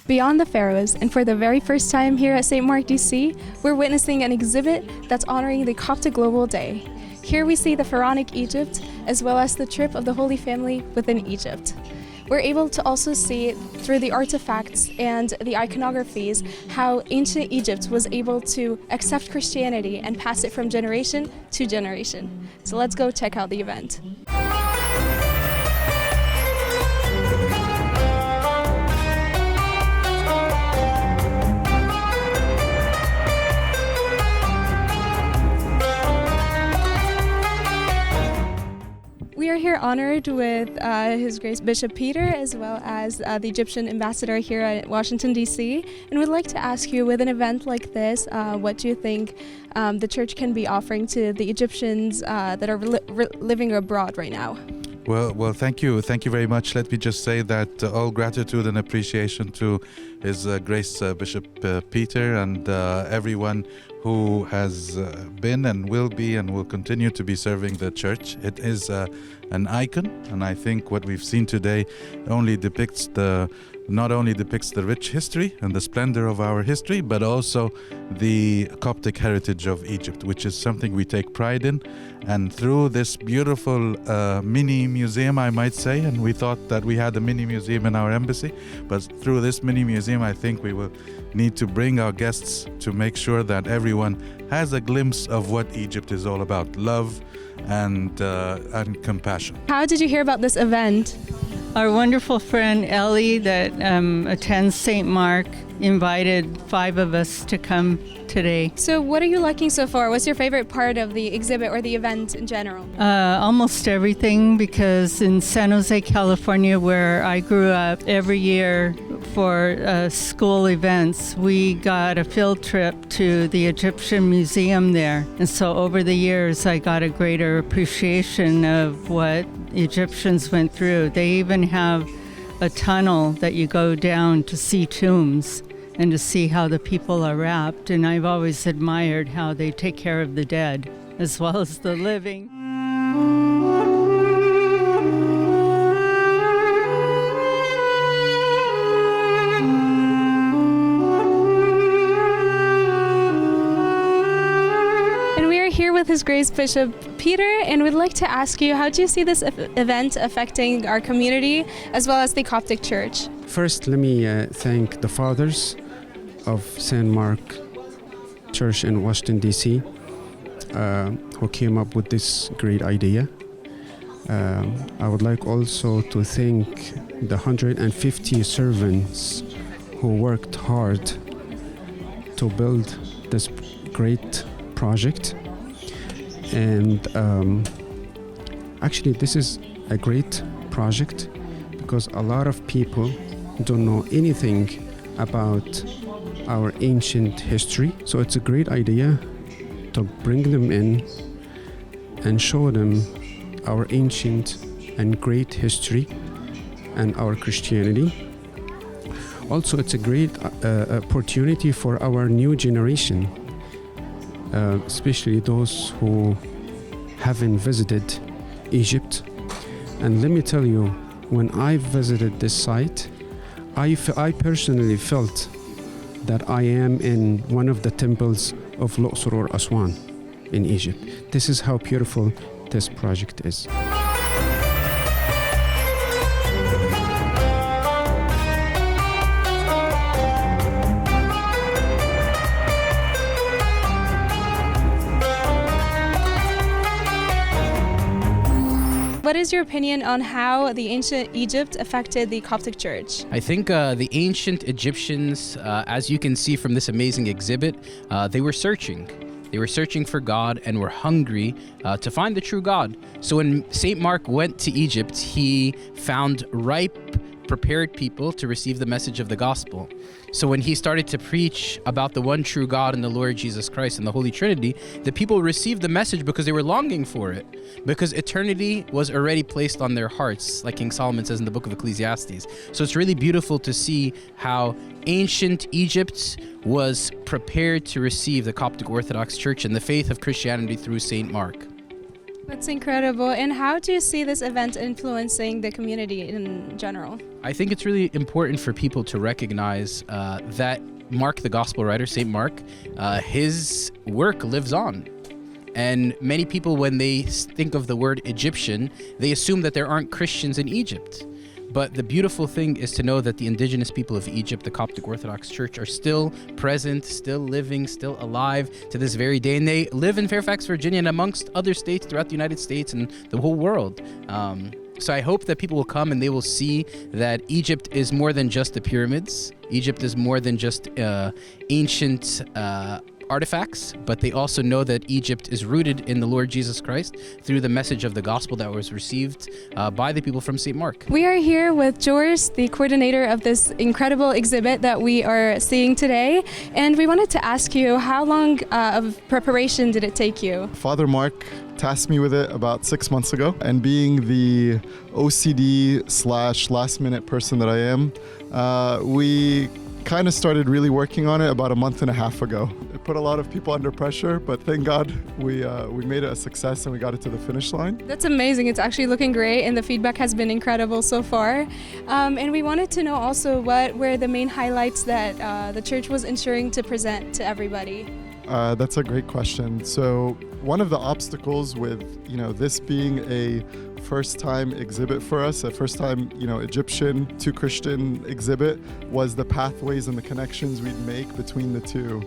Beyond the Pharaohs, and for the very first time here at St. Mark, DC, we're witnessing an exhibit that's honoring the Coptic Global Day. Here we see the Pharaonic Egypt, as well as the trip of the Holy Family within Egypt. We're able to also see through the artifacts and the iconographies how ancient Egypt was able to accept Christianity and pass it from generation to generation. So let's go check out the event. We are here honored with His Grace Bishop Peter, as well as the Egyptian ambassador here at Washington, D.C. And we'd like to ask you, with an event like this, what do you think the church can be offering to the Egyptians that are living abroad right now? Well, thank you very much. Let me just say that all gratitude and appreciation to His Grace Bishop Peter and everyone who has been and will continue to be serving the church. It is an icon, and I think what we've seen today not only depicts the rich history and the splendor of our history, but also the Coptic heritage of Egypt, which is something we take pride in. And through this beautiful mini museum, I might say, and we thought that we had a mini museum in our embassy, but through this mini museum, I think we will need to bring our guests to make sure that everyone has a glimpse of what Egypt is all about: love and compassion. How did you hear about this event? Our wonderful friend Ellie that attends St. Mark invited 5 of us to come today. So what are you liking so far? What's your favorite part of the exhibit or the event in general? Almost everything, because in San Jose, California, where I grew up, every year for school events, we got a field trip to the Egyptian Museum there. And so over the years, I got a greater appreciation of what Egyptians went through. They even have a tunnel that you go down to see tombs and to see how the people are wrapped. And I've always admired how they take care of the dead as well as the living. Here with His Grace Bishop Peter, and we'd like to ask you, how do you see this event affecting our community as well as the Coptic Church? First, let me thank the fathers of St. Mark Church in Washington, D.C., who came up with this great idea. I would like also to thank the 150 servants who worked hard to build this great project. And actually, this is a great project because a lot of people don't know anything about our ancient history. So it's a great idea to bring them in and show them our ancient and great history and our Christianity. Also, it's a great opportunity for our new generation, especially those who haven't visited Egypt. And let me tell you, when I visited this site, I personally felt that I am in one of the temples of Luxor or Aswan in Egypt. This is how beautiful this project is. What is your opinion on how the ancient Egypt affected the Coptic Church? I think the ancient Egyptians, as you can see from this amazing exhibit, they were searching. They were searching for God and were hungry to find the true God. So when St. Mark went to Egypt, he found ripe, prepared people to receive the message of the gospel. So when he started to preach about the one true God and the Lord Jesus Christ and the Holy Trinity, the people received the message because they were longing for it, because eternity was already placed on their hearts, like King Solomon says in the book of Ecclesiastes. So it's really beautiful to see how ancient Egypt was prepared to receive the Coptic Orthodox Church and the faith of Christianity through St. Mark. That's incredible. And how do you see this event influencing the community in general? I think it's really important for people to recognize that Mark, the gospel writer, St. Mark, his work lives on. And many people, when they think of the word Egyptian, they assume that there aren't Christians in Egypt. But the beautiful thing is to know that the indigenous people of Egypt, the Coptic Orthodox Church, are still present, still living, still alive to this very day. And they live in Fairfax, Virginia, and amongst other states throughout the United States and the whole world. So I hope that people will come and they will see that Egypt is more than just the pyramids. Egypt is more than just ancient artifacts, but they also know that Egypt is rooted in the Lord Jesus Christ through the message of the gospel that was received by the people from St. Mark. We are here with George, the coordinator of this incredible exhibit that we are seeing today, and we wanted to ask you, how long of preparation did it take you? Father Mark tasked me with it about 6 months ago, and being the OCD/last minute person that I am, we kind of started really working on it about a month and a half ago. It put a lot of people under pressure, but thank God we made it a success and we got it to the finish line. That's amazing. It's actually looking great, and the feedback has been incredible so far. And we wanted to know also what were the main highlights that the church was ensuring to present to everybody. That's a great question. So one of the obstacles with this being a first-time exhibit for us, a first-time Egyptian to Christian exhibit, was the pathways and the connections we'd make between the two.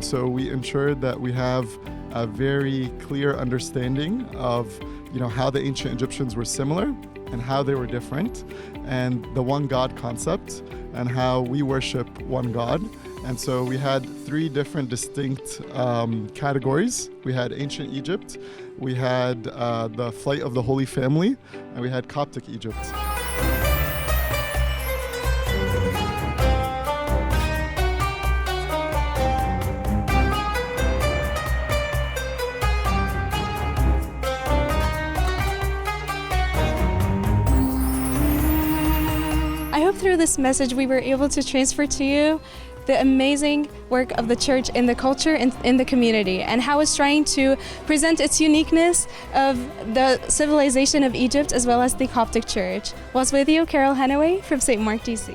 So we ensured that we have a very clear understanding of how the ancient Egyptians were similar and how they were different, and the one God concept and how we worship one God. And so we had 3 different distinct categories. We had ancient Egypt, we had the flight of the Holy Family, and we had Coptic Egypt. I hope through this message we were able to transfer to you the amazing work of the church in the culture and in the community, and how it's trying to present its uniqueness of the civilization of Egypt as well as the Coptic Church. Was with you, Carol Hanaway from St. Mark, DC.